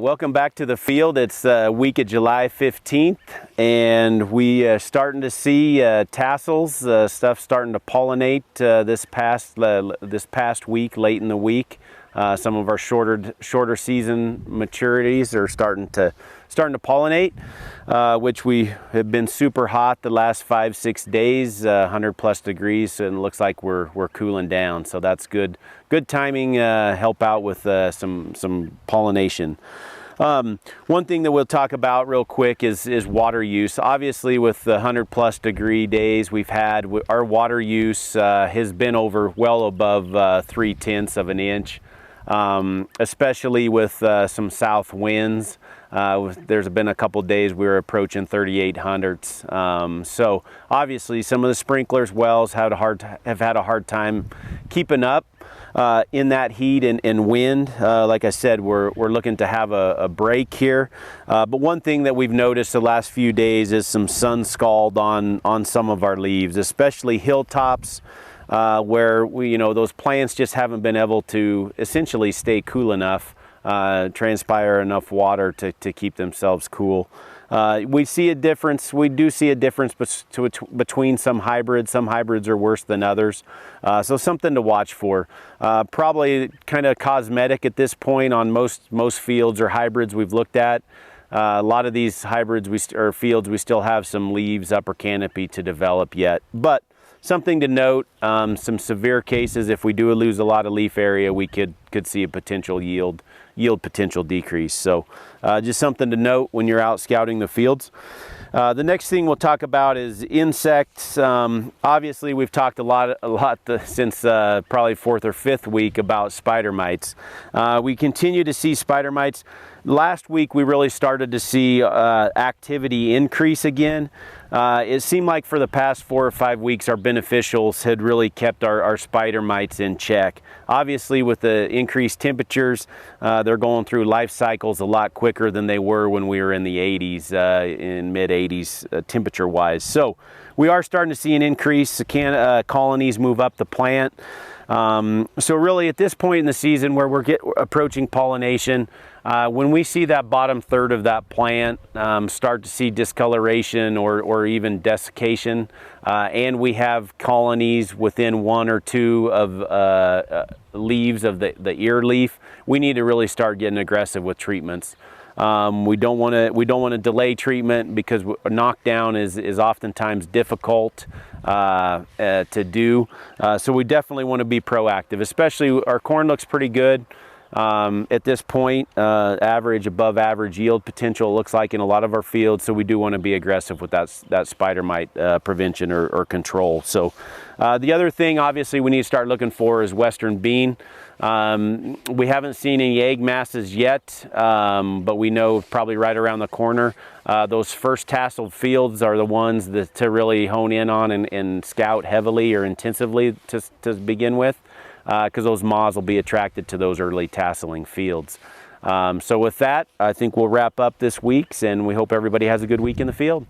Welcome back to the field. It's week of July 15th, and we are starting to see tassels, stuff starting to pollinate this past week, late in the week. Some of our shorter season maturities are starting to pollinate, which we have been super hot the last 5-6 days, 100+ degrees, and it looks like we're cooling down. So that's good timing. Help out with some pollination. One thing that we'll talk about real quick is water use. Obviously, with the 100+ degree days we've had, our water use has been well above 3/10 of an inch. Especially with some south winds. There's been a couple days we were approaching 3/800. So obviously some of the sprinklers wells have had a hard time keeping up in that heat and wind. Like I said, we're looking to have a break here. But one thing that we've noticed the last few days is some sun scald on some of our leaves, especially hilltops. Where those plants just haven't been able to essentially stay cool enough, transpire enough water to keep themselves cool. We see a difference. We do see a difference between some hybrids. Some hybrids are worse than others. So something to watch for. Probably kind of cosmetic at this point on most fields or hybrids we've looked at. A lot of these hybrids or fields, we still have some leaves, upper canopy to develop yet. But something to note, some severe cases, if we do lose a lot of leaf area, we could see a potential yield potential decrease. So just something to note when you're out scouting the fields. The next thing we'll talk about is insects. Obviously, we've talked a lot since probably 4th or 5th week about spider mites. We continue to see spider mites. Last week, we really started to see activity increase again. It seemed like for the past 4 or 5 weeks, our beneficials had really kept our spider mites in check. Obviously, with the increased temperatures, they're going through life cycles a lot quicker than they were when we were in the 80s, in mid-80s temperature-wise. So we are starting to see an increase. Colonies move up the plant. So really at this point in the season where we're approaching pollination, when we see that bottom third of that plant start to see discoloration or even desiccation, and we have colonies within 1 or 2 of leaves of the ear leaf, we need to really start getting aggressive with treatments. We don't want to delay treatment because knockdown is oftentimes difficult to do. So we definitely want to be proactive. Especially our corn looks pretty good at this point. Above average yield potential looks like in a lot of our fields. So we do want to be aggressive with that spider mite prevention or control. So the other thing obviously we need to start looking for is western bean. We haven't seen any egg masses yet, but we know probably right around the corner. Those first tasseled fields are the ones to really hone in on and scout heavily or intensively to begin with, because those moths will be attracted to those early tasseling fields. So with that, I think we'll wrap up this week's, and we hope everybody has a good week in the field.